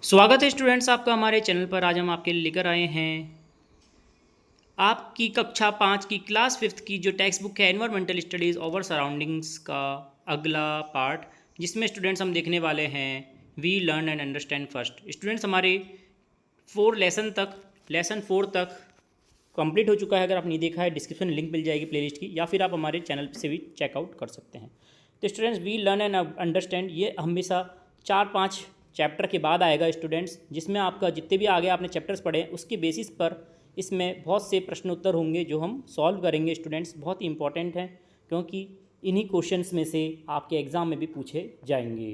स्वागत है स्टूडेंट्स आपका हमारे चैनल पर। आज हम आपके लिए लेकर आए हैं आपकी कक्षा 5 की क्लास 5th की जो टेक्स्ट बुक है एनवायरमेंटल स्टडीज़ ओवर सराउंडिंग्स का अगला पार्ट, जिसमें स्टूडेंट्स हम देखने वाले हैं we learn and understand first. Students हमारे लेसन 4 तक कंप्लीट हो चुका है। अगर आप नहीं देखा है डिस्क्रिप्शन में लिंक मिल जाएगी प्लेलिस्ट की, या फिर आप हमारे चैनल से भी चेकआउट कर सकते हैं। तो students we learn and understand ये हमेशा 4-5 चैप्टर के बाद आएगा स्टूडेंट्स, जिसमें आपका जितने भी आगे आपने चैप्टर्स पढ़े उसके बेसिस पर इसमें बहुत से प्रश्न उत्तर होंगे जो हम सॉल्व करेंगे। स्टूडेंट्स बहुत ही इंपॉर्टेंट हैं क्योंकि इन्हीं क्वेश्चंस में से आपके एग्ज़ाम में भी पूछे जाएंगे।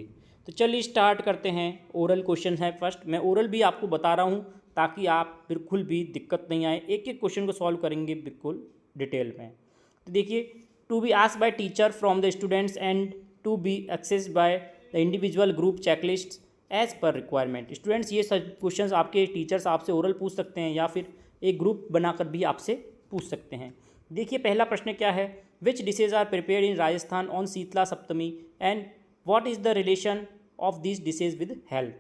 तो चलिए स्टार्ट करते हैं। ओरल क्वेश्चन है फर्स्ट। मैं ओरल भी आपको बता रहा हूँ ताकि आप बिल्कुल भी दिक्कत नहीं आए। एक एक क्वेश्चन को सॉल्व करेंगे बिल्कुल डिटेल में। तो देखिए, to be asked by teacher from the students and to be assessed by the individual group checklist as per requirement. Students ये सब क्वेश्चंस आपके टीचर्स आपसे ओरल पूछ सकते हैं या फिर एक ग्रुप बनाकर भी आपसे पूछ सकते हैं। देखिए पहला प्रश्न क्या है, which dishes are prepared in Rajasthan on Sheetala Saptami and what is the relation of this dishes with health.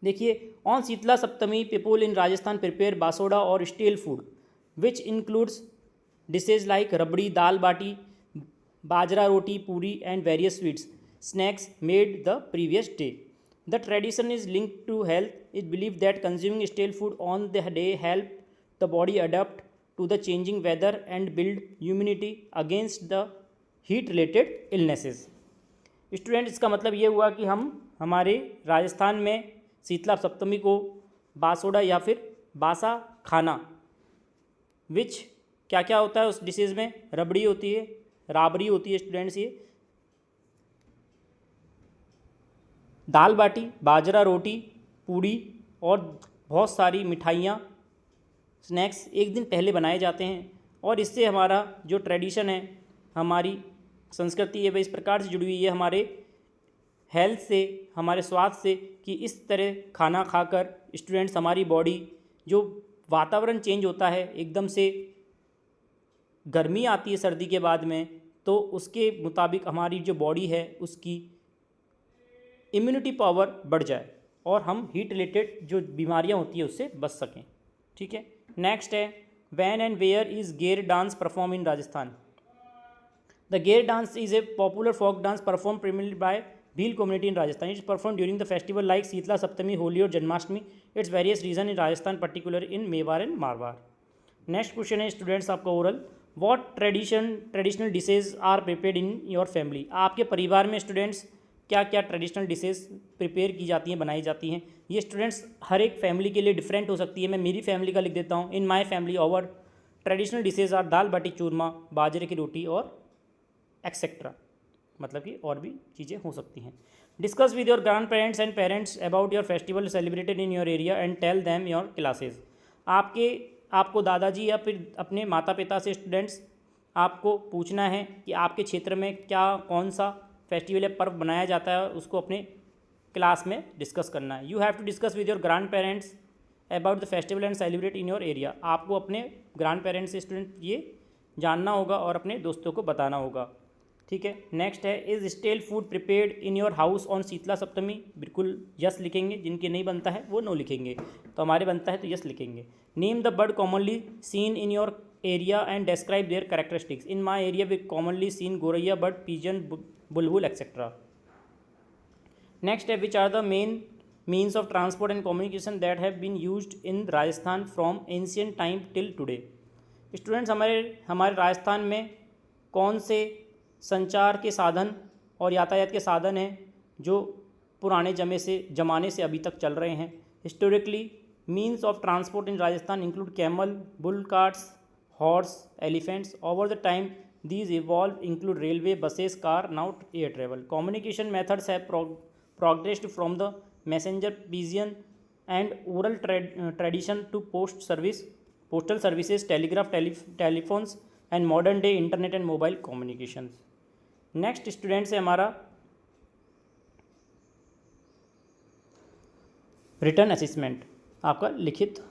देखिए, on Sheetala Saptami people in Rajasthan prepare Basoda और stale food which includes dishes like rabri, dal baati, bajra roti, puri and various sweets snacks made the previous day. The tradition is linked to health. It believed that consuming stale food on the day help the body adapt to the changing weather and build immunity against the heat related illnesses. Student इसका मतलब ये हुआ कि हम हमारे राजस्थान में शीतला सप्तमी को बासोड़ा या फिर बासा खाना, विच क्या क्या होता है उस डिशेज़ में, रबड़ी होती है, राबड़ी होती है स्टूडेंट्स, ये दाल बाटी, बाजरा रोटी, पूड़ी और बहुत सारी मिठाइयाँ, स्नैक्स एक दिन पहले बनाए जाते हैं। और इससे हमारा जो ट्रेडिशन है, हमारी संस्कृति है, वह इस प्रकार से जुड़ी हुई है हमारे हेल्थ से, हमारे स्वास्थ्य से, कि इस तरह खाना खाकर स्टूडेंट्स हमारी बॉडी, जो वातावरण चेंज होता है एकदम से, गर्मी आती है सर्दी के बाद में, तो उसके मुताबिक हमारी जो बॉडी है उसकी इम्यूनिटी पावर बढ़ जाए और हम हीट रिलेटेड जो बीमारियां होती है उससे बच सकें। ठीक है, नेक्स्ट है, when and where is Gair dance perform in Rajasthan. The Gair dance is a popular folk dance perform primarily by Bhil community in Rajasthan. It's perform during the festival like Sheetala Saptami, Holi और Janmashtami. It's various region in Rajasthan, particular in Mewar and Marwar. Next question है students आपका oral, what traditional dishes are prepared in your family. आपके परिवार में students क्या क्या traditional dishes prepare की जाती हैं, बनाई जाती हैं। ये स्टूडेंट्स हर एक फैमिली के लिए डिफरेंट हो सकती है। मैं मेरी फैमिली का लिख देता हूँ। In my family our traditional dishes are dal baati churma, बाजरे की रोटी और एक्सेट्रा, मतलब कि और भी चीज़ें हो सकती हैं। Discuss with your grandparents and parents about your festival celebrated in your area and tell them your classes. आपको दादाजी या फिर अपने माता पिता से स्टूडेंट्स आपको पूछना है कि आपके क्षेत्र में क्या कौन सा फेस्टिवल या पर्व बनाया जाता है, उसको अपने क्लास में डिस्कस करना है। You have to discuss with your grandparents about the festival and celebrate in your area. आपको अपने ग्रैंड पेरेंट्स से स्टूडेंट ये जानना होगा और अपने दोस्तों को बताना होगा। ठीक है, नेक्स्ट है, is stale food prepared in your house on Sheetala Saptami. बिल्कुल यस लिखेंगे, जिनके नहीं बनता है वो नो लिखेंगे, तो हमारे बनता है तो यस लिखेंगे। Name the bird commonly seen in your area and describe their characteristics. In my area we commonly seen गोरैया बर्ड, पिजन, बुलबुल एक्सेट्रा। नेक्स्ट है, which are the main means of transport and communication that have been used in Rajasthan from ancient time till today. Students हमारे राजस्थान में कौन से संचार के साधन और यातायात के साधन हैं जो पुराने ज़माने से अभी तक चल रहे हैं। Historically means of transport in Rajasthan include camel, bull carts, horse, elephants. Over the time these evolved include railway, buses, car, now air travel. Communication methods have progressed from the messenger pigeon and oral tradition to postal services, telegraph, telephones and modern day internet and mobile communications. Next students है हमारा return assessment, आपका लिखित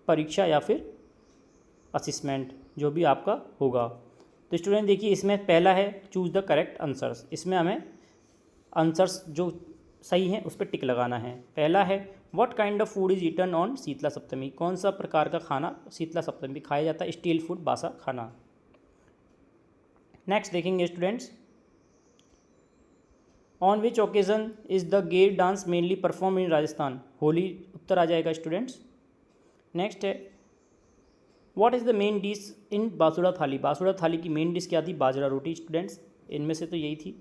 परीक्षा या फिर assessment जो भी आपका होगा। तो स्टूडेंट देखिए, इसमें पहला है चूज़ द करेक्ट आंसर्स। इसमें हमें आंसर्स जो सही हैं उस पर टिक लगाना है। पहला है what kind of food is eaten on Sheetala Saptami, कौन सा प्रकार का खाना शीतला सप्तमी खाया जाता है? स्टील फूड, बासा खाना। नेक्स्ट देखेंगे students, on which occasion is the Gair dance mainly perform in Rajasthan, Holi उत्तर आ जाएगा स्टूडेंट्स। नेक्स्ट है what is the main dish in Basoda thali, Basoda थाली की मेन डिश क्या थी? बाजरा रोटी स्टूडेंट्स, इनमें से तो यही थी।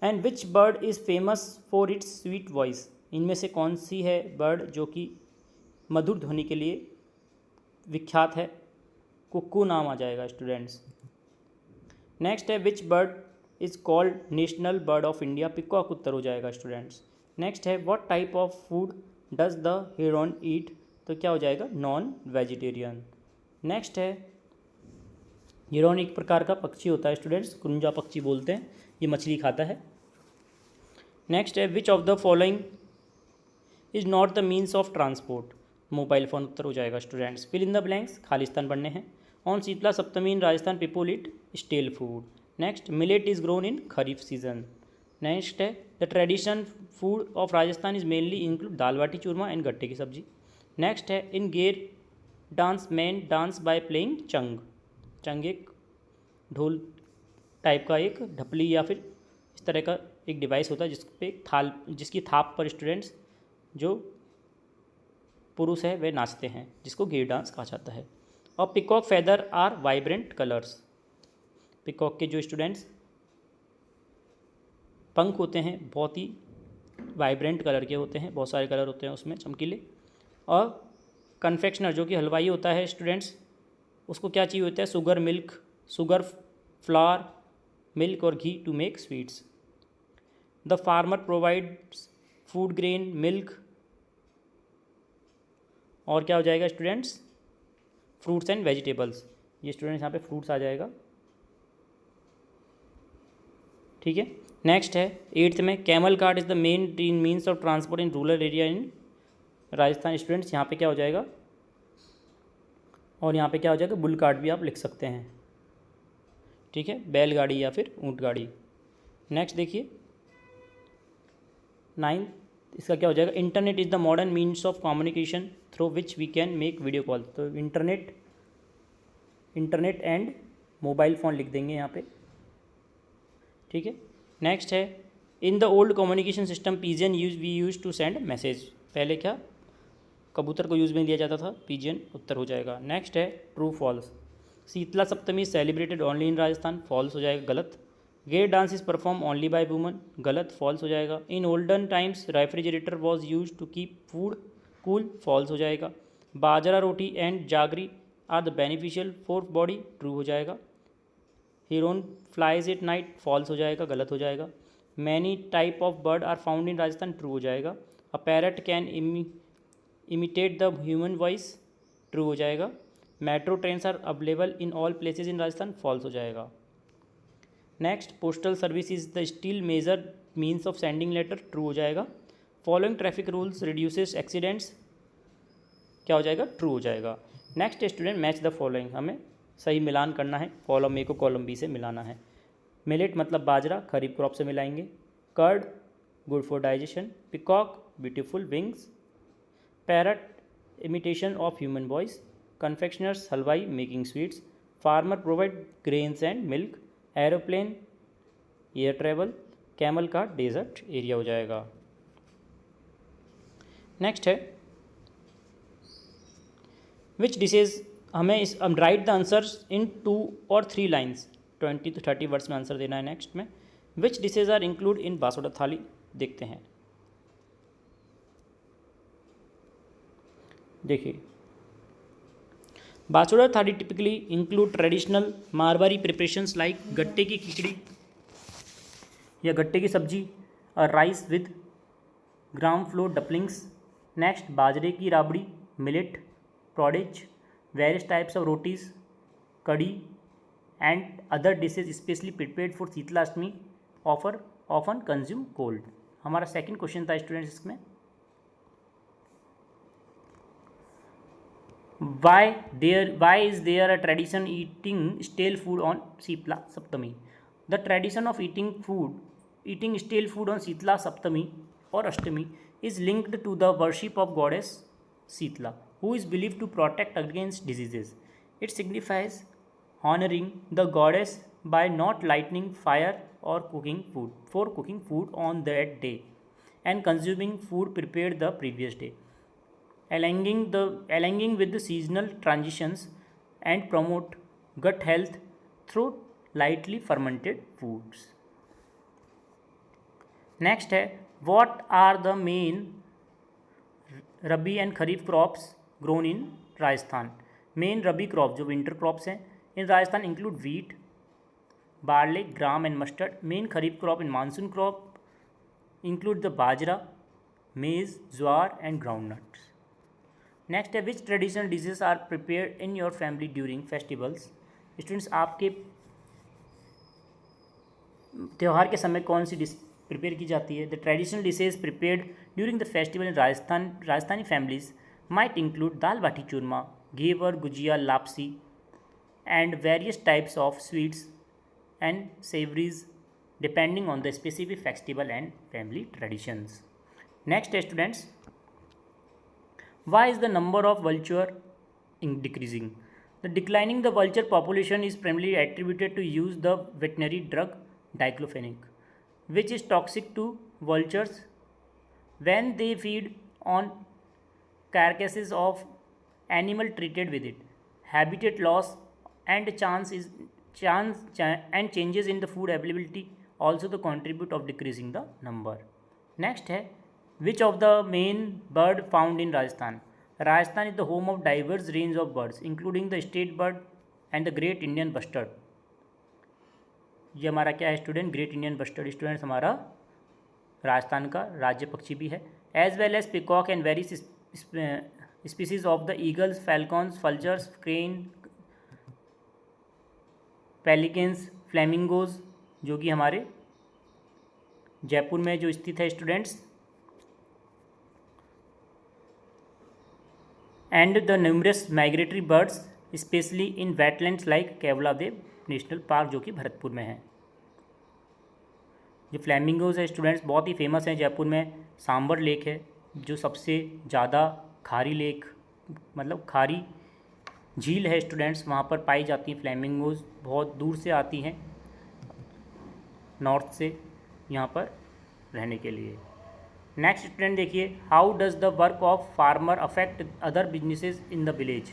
And which bird is famous for its sweet voice, इनमें से कौन सी है बर्ड जो कि मधुर ध्वनि के लिए विख्यात है? कुक्कू नाम आ जाएगा स्टूडेंट्स। नेक्स्ट है which bird is called national bird of India, peacock उत्तर हो जाएगा स्टूडेंट्स। नेक्स्ट है what type of food does the heron eat, तो क्या हो जाएगा? Non vegetarian. नेक्स्ट है हेरॉन एक प्रकार का पक्षी होता है स्टूडेंट्स, कुंजा पक्षी बोलते हैं, ये मछली खाता है। नेक्स्ट है which of the following is not the means of transport, mobile phone उत्तर हो जाएगा students. Fill in the blanks, खालिस्तान बनने हैं। On Sheetala Saptami in Rajasthan people eat stale food. Next millet is grown in kharif season. Next है the tradition food of Rajasthan is mainly include dal baati churma and गट्टे की सब्जी। नेक्स्ट है in Gair dance man dance by playing चंग, चंग एक ढोल टाइप का एक ढपली या फिर इस तरह का एक डिवाइस होता है जिस पे थाल, जिसकी थाप पर स्टूडेंट्स जो पुरुष है वे नाचते हैं, जिसको गेर डांस कहा जाता है। और peacock feather are vibrant colours, peacock के जो स्टूडेंट्स पंख होते हैं बहुत ही वाइब्रेंट कलर के होते हैं, बहुत सारे कलर होते हैं उसमें चमकीले। और कन्फेक्शनर जो कि हलवाई होता है स्टूडेंट्स, उसको क्या चाहिए होता है? Sugar, milk, sugar, flour, milk और घी to make sweets. The farmer provides food grain, milk और क्या हो जाएगा स्टूडेंट्स? फ्रूट्स एंड वेजिटेबल्स, ये स्टूडेंट्स यहाँ पे फ्रूट्स आ जाएगा, ठीक है। नेक्स्ट है 8th में camel cart is the main means of transport in rural area in Rajasthan students, यहाँ पे क्या हो जाएगा? और यहाँ पे क्या हो जाएगा? बुल कार्ट भी आप लिख सकते हैं, ठीक है, बैलगाड़ी या फिर ऊँट गाड़ी। नेक्स्ट देखिए 9th, इसका क्या हो जाएगा? Internet is the modern means of communication through which we can make video call, तो इंटरनेट एंड मोबाइल फ़ोन लिख देंगे यहाँ पे, ठीक है। नेक्स्ट है in the old communication system pigeon we use to send message, पहले क्या कबूतर को यूज़ में लिया जाता था, पिजियन उत्तर हो जाएगा। नेक्स्ट है true false, Sheetala Saptami celebrated only in Rajasthan, false हो जाएगा गलत। Gair dance is perform only by woman, गलत, फॉल्स हो जाएगा। In olden times refrigerator was use to keep food cool, false हो जाएगा। Bajra roti and jaggery are the beneficial for body, true हो जाएगा। Heron flies at night, false हो जाएगा, गलत हो जाएगा। Many type of bird are found in Rajasthan, true हो जाएगा। A parrot can imitate the human voice, true हो जाएगा। Metro trains are available in all places in Rajasthan, false हो जाएगा। Next postal service is the still major means of sending letter, true हो जाएगा। Following traffic rules reduces accidents, क्या हो जाएगा? True हो जाएगा। Next student match the following, हमें सही मिलान करना है, कॉलम ए को कॉलम बी से मिलाना है। मिलेट मतलब बाजरा, खरीफ क्रॉप से मिलाएंगे। Curd good for digestion. Peacock beautiful wings. Parrot imitation of human voice. Confectioners halwai making sweets. Farmer provide grains and milk. Aeroplane air travel. Camel का डेजर्ट एरिया हो जाएगा। नेक्स्ट है विच डिशेज, हमें इस right the answers in 2 और 3 lines, 20 to 30 words में answer देना है। नेक्स्ट में which dishes are include in Basoda thali, देखते हैं। देखिए Basoda thali typically include traditional Marwari preparations like गट्टे की खिचड़ी या गट्टे की सब्जी और rice with gram flour dumplings. Next बाजरे की राबड़ी, millet porridge, various types of rotis, kadhi and other dishes specially prepared for Sheetala Ashtami often consume cold. हमारा सेकंड क्वेश्चन था स्टूडेंट्स इसमें, why is there a tradition eating stale food on Sheetala Saptami? The tradition of eating stale food on Sheetala Saptami or Ashtami is linked to the worship of goddess Sitla, who is believed to protect against diseases. It signifies honoring the goddess by not lighting fire or cooking food on that day and consuming food prepared the previous day, aligning with the seasonal transitions and promote gut health through lightly fermented foods. Next है, what are the main rabi and kharif crops grown in Rajasthan? Main rabi crop जो winter crops हैं in Rajasthan include wheat, barley, gram and mustard. Main kharif crop in monsoon crop include the bajra, maize, jowar and groundnuts. Next है, which traditional dishes are prepared in your family during festivals? Students, आपके त्यौहार के समय कौन सी dish prepare की जाती है? The traditional dishes prepared during the festival in Rajasthani families might include dal baati churma, ghevar, gujiya, lapsi and various types of sweets and savouries depending on the specific festival and family traditions. Next है students, why is the number of vulture decreasing? The declining the vulture population is primarily attributed to use the veterinary drug diclofenac, which is toxic to vultures when they feed on carcasses of animal treated with it. Habitat loss and changes in the food availability also the contribute of decreasing the number. Next है, which of the main bird found in Rajasthan? Rajasthan is the home of diverse range of birds, including the state bird and the great Indian bustard. ये हमारा क्या है student? Great Indian bustard students हमारा राजस्थान का राज्य पक्षी भी है. As well as peacock and various species of the eagles, falcons, vultures, crane, pelicans, flamingos, जो कि हमारे जयपुर में जो स्थित है students, and the numerous migratory birds especially in wetlands like Keoladeo national park जो कि भरतपुर में है. जो फ्लैमिंगोज है स्टूडेंट्स बहुत ही फेमस हैं जयपुर में. सांबर लेक है जो सबसे ज़्यादा खारी लेक मतलब खारी झील है स्टूडेंट्स, वहाँ पर पाई जाती हैं फ्लैमिंगोज. बहुत दूर से आती हैं नॉर्थ से यहाँ पर रहने के लिए. नेक्स्ट स्टूडेंट देखिए, how does the work of farmer affect other businesses in the village?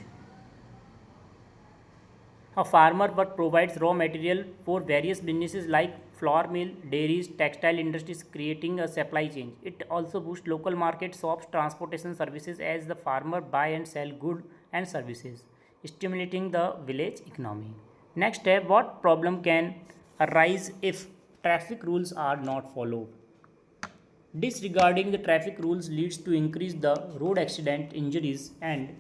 A farmer work provides raw material for various businesses like flour mill, dairies, textile industries, creating a supply chain. It also boost local market, shops, transportation services as the farmer buy and sell good and services, stimulating the village economy. Next है, what problem can arise if traffic rules are not followed? Disregarding the traffic rules leads to increase the road accident injuries and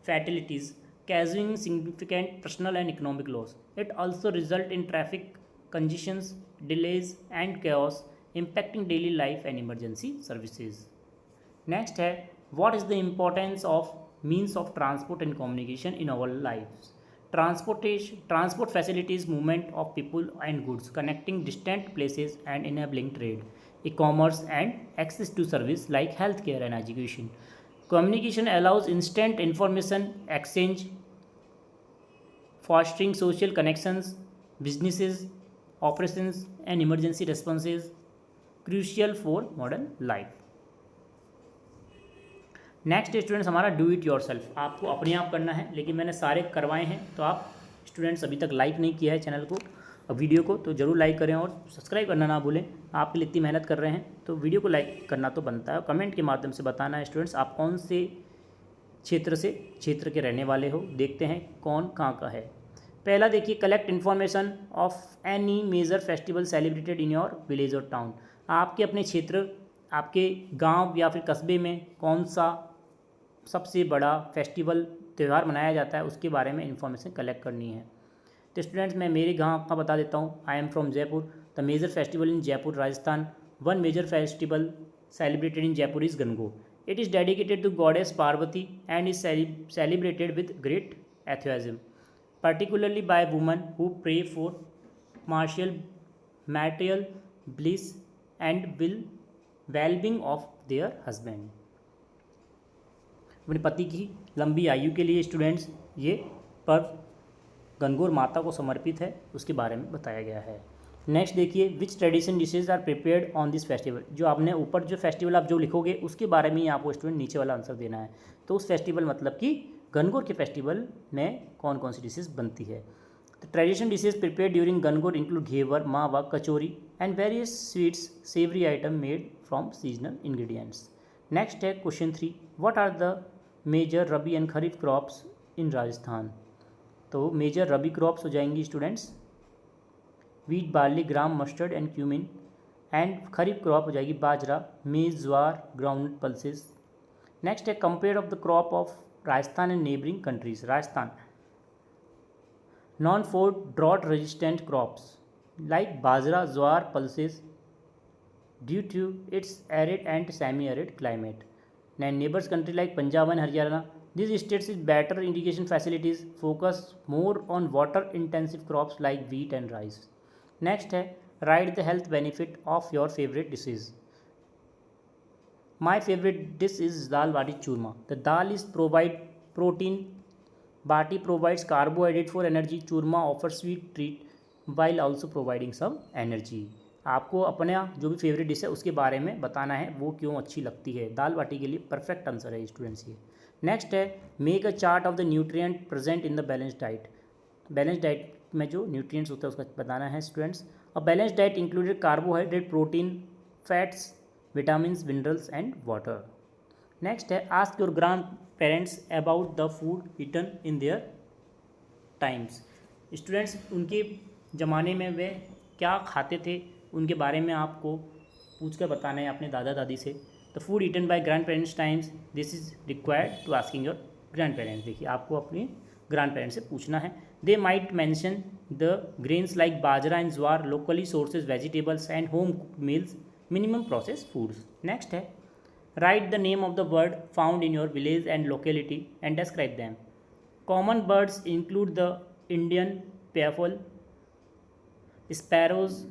fatalities, causing significant personal and economic loss. It also result in traffic congestions, delays and chaos, impacting daily life and emergency services. Next है, what is the importance of means of transport and communication in our lives? Transport facilities movement of people and goods, connecting distant places and enabling trade, e-commerce and access to service like healthcare and education. Communication allows instant information exchange, fostering social connections, businesses, operations and emergency responses, crucial for modern life. Next students हमारा do it your self. आपको अपने आप करना है, लेकिन मैंने सारे करवाए हैं. तो आप स्टूडेंट्स अभी तक लाइक नहीं किया है चैनल को वीडियो को तो ज़रूर लाइक करें और सब्सक्राइब करना ना भूलें. आपके लिए इतनी मेहनत कर रहे हैं तो वीडियो को लाइक करना तो बनता है. और कमेंट के माध्यम से बताना है स्टूडेंट्स आप कौन से क्षेत्र के रहने वाले हो. देखते हैं कौन कहाँ का है. पहला देखिए, collect information of any major festival celebrated in your village और टाउन. आपके अपने क्षेत्र, आपके गांव या फिर कस्बे में कौन सा सबसे बड़ा फेस्टिवल त्यौहार मनाया जाता है उसके बारे में इन्फॉर्मेशन कलेक्ट करनी है. तो स्टूडेंट्स मैं मेरे गांव का बता देता हूँ. I am from Jaipur. The major festival in Jaipur Rajasthan. One major festival celebrated in Jaipur is Gangaur. It is dedicated to goddess Parvati and is celebrated with great enthusiasm, particularly by women who pray for material bliss and wellbeing of their husband. अपने पति की लंबी आयु के लिए students ये पर्व गणगौर माता को समर्पित है, उसके बारे में बताया गया है। नेक्स्ट देखिए, which tradition dishes are prepared on this festival. जो आपने ऊपर जो फेस्टिवल आप जो लिखोगे उसके बारे में ही आपको स्टूडेंट नीचे वाला आंसर देना है। तो उस फेस्टिवल मतलब कि गणगौर के फेस्टिवल में कौन कौन सी डिशेज बनती है। तो tradition dishes prepared during Gangaur include ghevar, mawa, kachori and various sweets savoury item made from seasonal ingredients. Next है question 3, what are the major rabi and kharif crops in Rajasthan. तो मेजर रबी क्रॉप्स हो जाएंगी students wheat, barley, gram, mustard and cumin. And kharif crop हो जाएगी bajra, maize, jowar, ground pulses. Next है compare of the crop of Rajasthan and neighbouring countries. Rajasthan known for drought resistant crops like bajra, jowar, pulses due to its arid and semi-arid climate. And neighbors country like Punjab and Haryana, these states with better irrigation facilities focus more on water-intensive crops like wheat and rice. Next है write the health benefit of your favorite dishes. My favorite dish is dal bati churma. The dal is provide protein, bati provides carbohydrate for energy, churma offers sweet treat while also providing some energy. आपको अपना जो भी favourite dish है उसके बारे में बताना है वो क्यों अच्छी लगती है। दाल बाटी के लिए परफेक्ट आंसर है स्टूडेंट्स ये। नेक्स्ट है make a chart of the nutrient present in the balance diet. Balance diet में जो न्यूट्रिएंट्स होता है उसका बताना है students. A balance diet included carbohydrate, protein, fats, vitamin, minerals and water. Next है ask your grandparents about the food eaten in their times. Students उनके ज़माने में वे क्या खाते थे उनके बारे में आपको पूछ कर बताना है अपने दादा दादी से। The food eaten by grandparents times, this is required to asking your grandparents. देखिए आपको अपने ग्रैंड पेरेंट्स से पूछना है। They might mention the grains like bajra and jowar, locally sources vegetables and home cooked meals, minimum process foods. Next है write the name of the bird found in your village and locality and describe them. Common birds include the Indian peafowl, sparrows,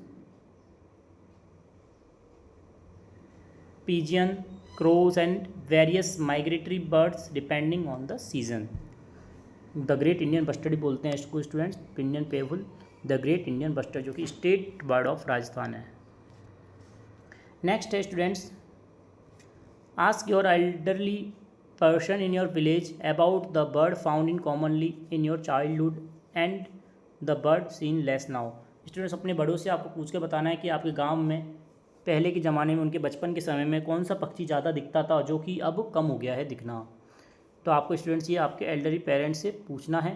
pigeon, crows and various migratory birds depending on the season. The great Indian bustard बोलते हैं इसको students, पिनियन peafowl, the great Indian bustard जो कि state bird of Rajasthan है। Next है students ask your elderly person in your village about the bird found in commonly in your childhood and the bird seen less now. Students अपने बड़ों से आपको पूछ के बताना है कि आपके गाँव में पहले के ज़माने में उनके बचपन के समय में कौन सा पक्षी ज़्यादा दिखता था जो कि अब कम हो गया है दिखना। तो आपको स्टूडेंट्स ये आपके एल्डरली पेरेंट्स से पूछना है।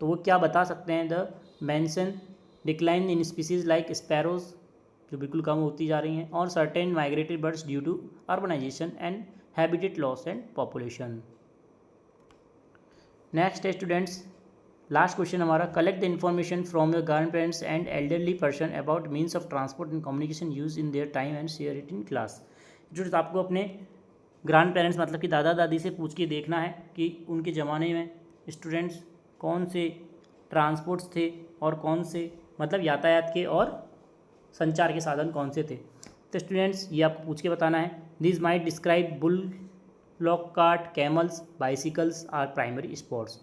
तो वो क्या बता सकते हैं, the mention decline in species like sparrows जो बिल्कुल कम होती जा रही हैं, और certain migratory birds due to urbanisation and habitat loss and population. Next है स्टूडेंट्स लास्ट क्वेश्चन हमारा, collect the information from your grandparents and elderly person about means of transport and communication use in their time and share it in class. Students आपको अपने grand parents मतलब कि दादा दादी से पूछ के देखना है कि उनके ज़माने में स्टूडेंट्स कौन से ट्रांसपोर्ट्स थे और कौन से मतलब यातायात के और संचार के साधन कौन से थे। तो स्टूडेंट्स ये आपको पूछ के बताना है। This might describe bullock carts, camels, bicycles are primary sports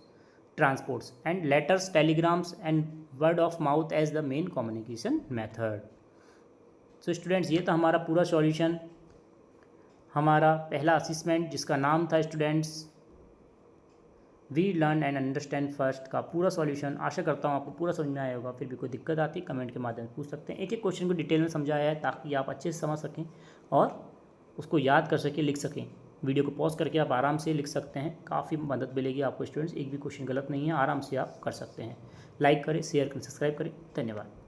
transports and letters, telegrams and word of mouth as the main communication method. So students ये था हमारा पूरा सॉल्यूशन, हमारा पहला असेसमेंट जिसका नाम था students we learn and understand first का पूरा सॉल्यूशन। आशा करता हूँ आपको पूरा समझ में आया होगा। फिर भी कोई दिक्कत आती है कमेंट के माध्यम से पूछ सकते हैं। एक एक क्वेश्चन को डिटेल में समझाया है ताकि आप अच्छे से समझ सकें और उसको याद कर सकें, लिख सकें। वीडियो को पॉज करके आप आराम से लिख सकते हैं, काफ़ी मदद मिलेगी आपको स्टूडेंट्स। एक भी क्वेश्चन गलत नहीं है, आराम से आप कर सकते हैं। लाइक करें, शेयर करें, सब्सक्राइब करें। धन्यवाद।